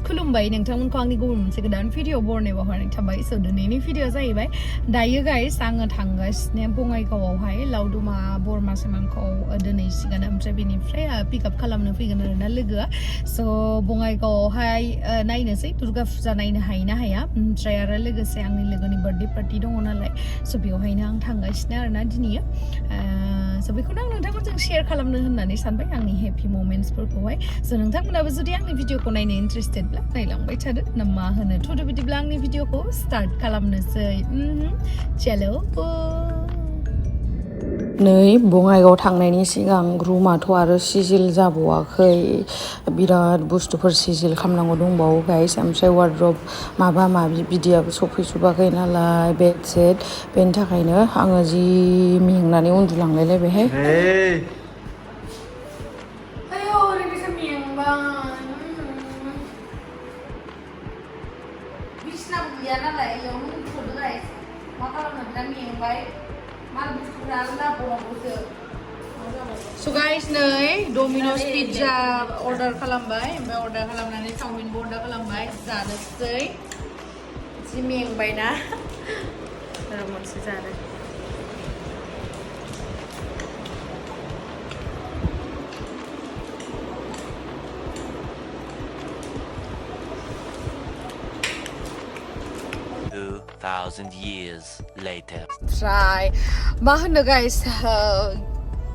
Khulumbai nwngthangमोनखौ आंनि गुबुन मोनसे गोदान भिडिअ बरनायाव हरनाय थाबाय स' दिनैनि भिडिअ जाहैबाय दायो गाइस आङो थांगासिनो बङाइगावआवहाय लावदुमा बोरमा सेमानखौ दिनै सिगां ओमफ्राय बेनिफ्राय पिकआप खालामनो फैगोन आरोना लोगोआ स' बङाइगावआवहाय नायनोसै दुर्गा फुजा नायनो हायो ना हाया ओमफ्राय आरो लोगोसे आंनि लोगोनि बार्थडे पार्टि दङ नालाय स' बेवहायनो आं थांगासिनो आरोना दिनै स' बेखौनो आं नोंथांमोनजों शेयार खालामनो होननानै सानबाय आंनि हेपि मोमेन्ट्सफोरखौहाय स' नोंथांमोनाबो जुदि आंनि भिडिअखौ नायनो इन्ट्रेस्टेडब्ला नायलांबाय थादो ना मा होनो थ'दो बिदिब्ला आंनि भिडिअखौ स्टार्ट खालामनोसै चलो नै बङाइगाव थांनायनि सिगां रुमाथ' आरो सिजिल जाबावाखै बिराद बुस्थुफोर सिजिल खालामनांगौ दंबावो गाइस ओमफ्राय वार्ड्रब माबा माबि बिदियाबो सफैजोबाखै नालाय बेडसेट बेनि थाखायनो आङो जि मेंनानै उन्दुलांलायलायबायहाय गैया नालाय इयावनो उन्दुथ'दो गाइस मा खालामनो बिराद मेंबाय माल बुस्थुफोरा लाबोनांगौसो स' गाइस नै डमिन'स पिज्जा अर्डार खालामबाय ओमफ्राय अर्डार खालामनानै चावमिनबो अर्डार खालामबाय जानोसै जि मेंबायना मोनसे जानो years later. Try. मा होनो गाइस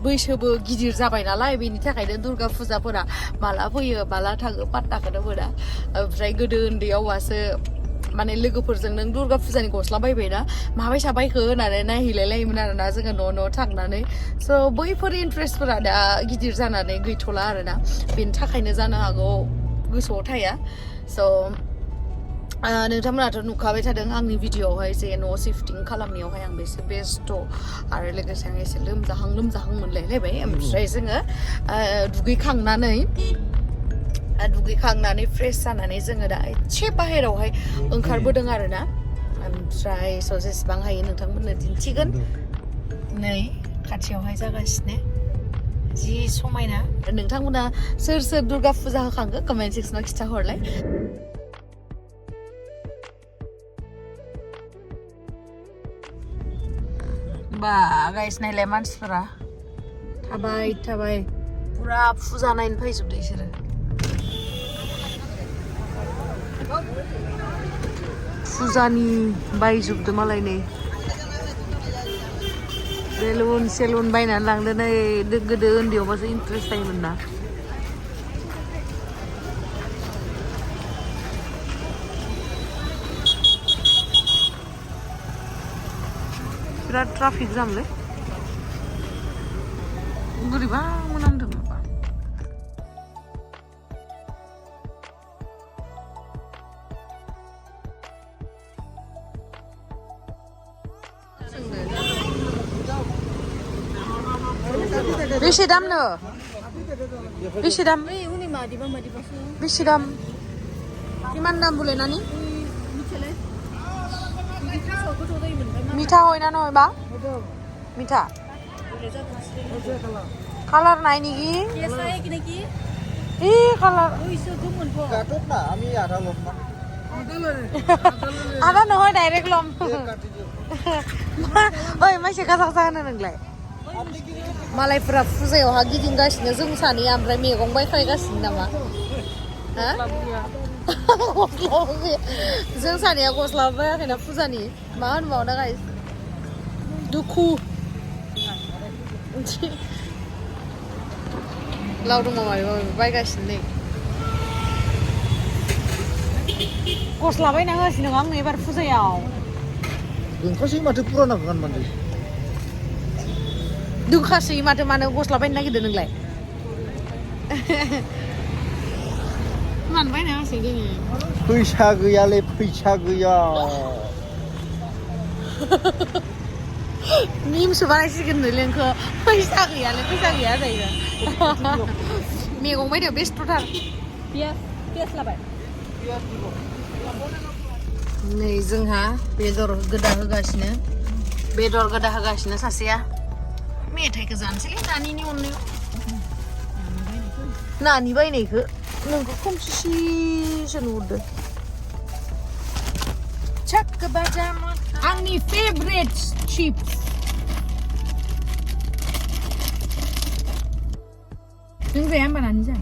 बैसोबो गिदिर जाबाय नालाय बेनि थाखायनो दुर्गा फुजाफोरा माला फैयो माला थाङो पात्ताखौनो मोना ओमफ्राय गोदो उन्दैयावबासो माने लोगोफोरजों नों दुर्गा फुजानि गस्ला बायबायना माबायसा बायखो होननानै नायहैलायलायोमोन आरोना जोङो न' थांनानै स' बैफोर इन्ट्रेस्टफोरा दा गिदिर जानानै गैथ'ला आरोना बेनि थाखायनो जानो हागौ गोसोआव थाया स' नोंथांमोनाथ' नुखाबाय थादों आंनि भिडिअआवहाय जे न' शिफ्टिं खालामनायावहाय आं बेसे बेस्थ' आरो लोगोसे आं एसे लोमजाहां मोनलायलायबाय ओमफ्राय जोङो दुगैखांनानै फ्रेश जानानै जोङो दा एसे बाहेरायावहाय ओंखारबोदों आरोना ओमफ्राय स' जेसेबां हायो नोंथांमोननो दिन्थिगोन नै खाथियावहाय जागासिनो जि समायना नोंथांमोना सोर दुर्गा फुजा होखांखो कमेन्ट सेक्सनाव खिथाहरलाय बा गाइस नायलाय मानसिफोरा थाबाय पुरा फुजा नायनो फैजोबदो बिसोरो फुजानि बायजोबदो मालाय नै बेलुन सेलुन बायनानै लांदो नै गोदो उन्दैयावबासो इन्ट्रेस्ट जायोमोन ना बिराद ट्राफिक जामलै बोरैबा मोनामदों माबा बेसे दामनो बेसे दाम बेसे दाम किमान दाम बोले नानि मिठा হয় না নহয় বা মিঠা কালার নাই নেকি ই কালার আদা নহয় ডাইরেক্ট লম ओइ माइसे गाजा होनो नोंलाय मालायफोरा फुजायावहा गिदिंगासिनो जों सानैया ओमफ्राय मैगं बायखायगासिनो नामा जों सानैया गस्ला बायाखैना फुजानि मा होनबावना गाइस दुखु लावदुमा माबा बायगासिनो नै गस्ला बायनांगासिनो दं आंनो एबार फुजायाव दोंखासै माथो पुराना गानमारदों दोंखासै माथो मानो गस्ला बायनो नागिरदों नोंलाय मानो बायनाङासै जोङो फैसा गैयालै फैसा गैया मिमसो बानायसिगोन नोंलै नोंखौ फैसा गैयालै फैसा गैया जायो मैगं बायनायाव बेस्थ'थार पियास लाबाय नै जोंहा बेदर गोदा होगासिनो सासेया मेथाइखौ जानोसैलै नानिनि अननायाव नानि बायनायखौ नोंखौ खोमसि tension udah. Cak ke baca angni favorite chips. Những gì em bạn ăn gì?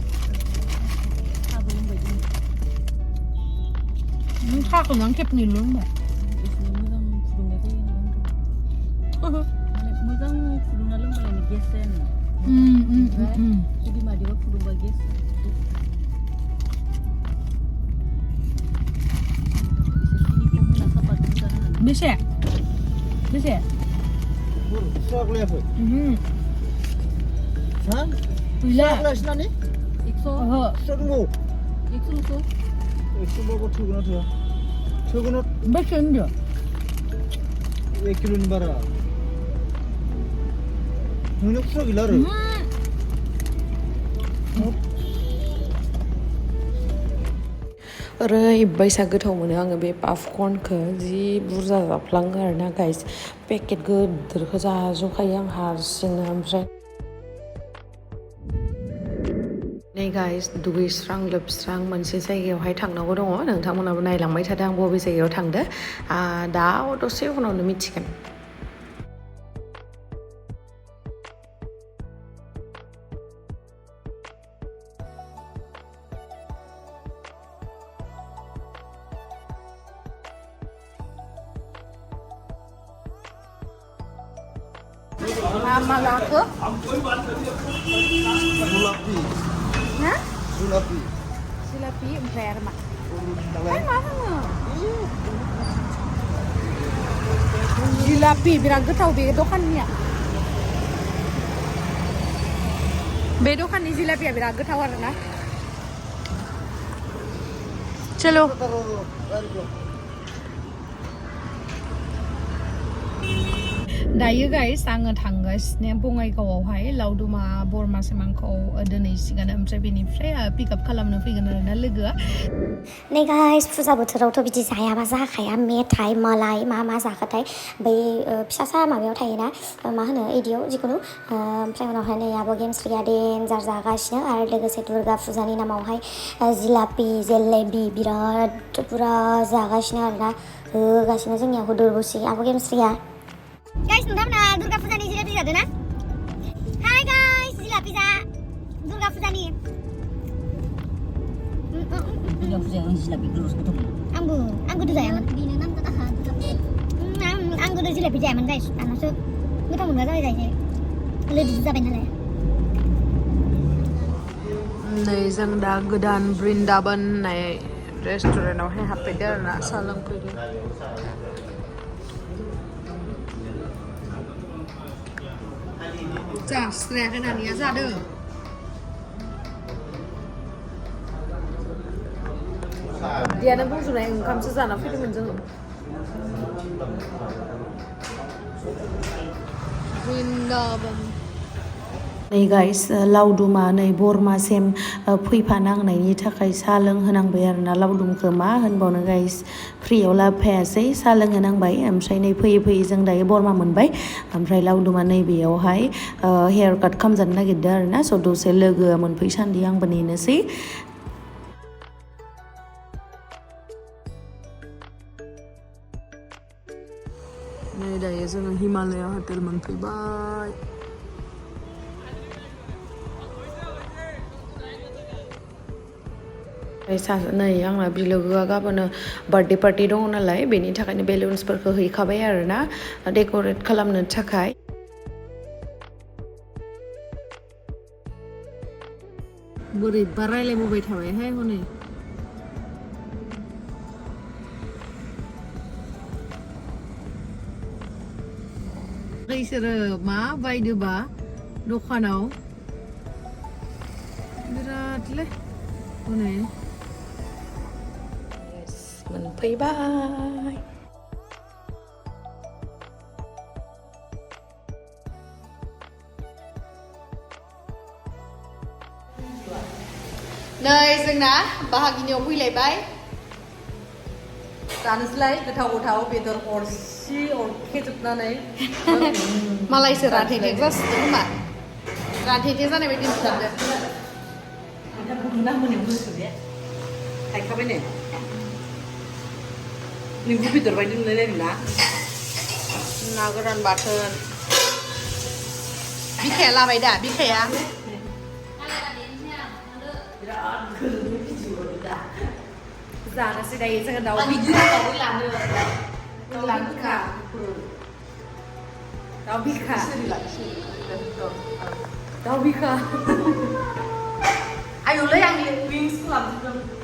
Khác của nó kẹp nhìn luôn mà. mwjang Khulumbai ni gesen. Jadi madi wa Khulumbai gesen. Bisa? Bisa? Sok le apa? San? Iya. Sok le sini ni? Ikso. Sok mu. Ikso so. Sok mu kau thukuna tu. Thukuna Betul dia. 1 kilo ni bara. Nunuk sok gila ru. ओरैबायसा गोथाव मोनो आङो बे पपकर्नखौ जि बुरजा जाफ्लाङो आरोना guys packet गिदिरखौ जाजोबखायो आं हारसिंनो ओमफ्राय नै गाइस दुगैस्रां लोबस्रां मोनसे जायगायावहाय थांनांगौ दङ नोंथांमोनाबो नायलांबाय थादों आं बबे जायगायाव थांदो दा दसे उनावनो मिथिगोन Mama aku? Julapi. Hah? Julapi. Silapi empire mak. Hai mana? Silapi biar getau be dokannya. Be dokan ni silapi ya biar getau arna. Chalo. दायो गाइस आङो थांगासिनो बङाइगावआवहाय लावदुमा बोरमा सेमांखौ दोनहैसिगोन ओमफ्राय बेनिफ्राय पिकआप खालामनो फैगोन आरोना लोगोआ नै गाइस फुजा बोथोरावथ' बिदि जायाबा जाखाया मेथाइ मलाई मा जाखाथाय बै फिसासा माबायाव थायोना मा होनो इदियाव जिखुनु ओमफ्राय उनावहाय नै आब' गेमस्रिया देन्जार जागासिनो आरो लोगोसे दुर्गा फुजानि नामावहाय जिलापि जेलेबि बिराद पुरा जागासिनो आरोना होगासिनो जोंनियाव होदोरबोसि आब' गेमस्रिया Guys, nonton Durga Fuja ni jilapi ada na? Hai guys, jilapi za Durga Fuja ni. Durga Fuja ni jilapi terus betul. Anggu tu saya. Di nanam kata ha Durga. Anggu tu jilapi saya guys. Maksud kita mau nggak tahu saya. Lebih bisa benar. नै जों दा गोदान बृन्दाबन होननाय रेस्टुरेन्टावहाय हाबफैदों आरोना साहा लोंफैदों जास्राया होनानिया जादों दियानो बुंजोबनाय ओंखामसो जाना फैदोंमोन जोङो बृन्दाबन नै गाइस लावदुमा नै बरमासिम फैफानांनायनि थाखाय साहा लोंहोनांबाय आरोना लावदुमखौ मा होनबावनो गाइस फ्रियाव लाबोफायासै साहा लोंहोनांबाय ओमफ्राय नै फैयै जों दायो बरमा मोनबाय ओमफ्राय लावदुमा नैबेयावहाय हेयार काट खालामजानो नागिरदों आरोना स' दसे लोगोआ मोनफैसान्दि आंबो नेनोसै नै दायो जोङो हिमालया हटेल मोनफैबाय नै आंना बिलोगोआ गाबोनो बार्थडे पार्टि दङ नालाय बेनि थाखायनो बेलुन्सफोरखौ हैखाबाय आरोना डेक'रेट खालामनो थाखाय बोरैबा रायलायबोबाय थाबायहाय हनै बिसोरो मा बायदोबा दखानाव बिरादलै हनै मोनफैबाय नै जोंना बाहागिनियाव फैलायबाय जानोसैलाय गोथाव बेदर अरसि अरखेजोबनानै मालायसो रानथेंथें जासिगोन खोमा रानथेंथें जानाय बायदि नुथारदों थाइखाबाय ने नोंबो बेदर बायदि नुलायलायदों ना ना गोरान बाथोन बिखाया लाबाय दा बिखाया जानोसै दायो जोङो दाउ बिखा दाउ बिखा आयौलै आं विंस खालामजोबदों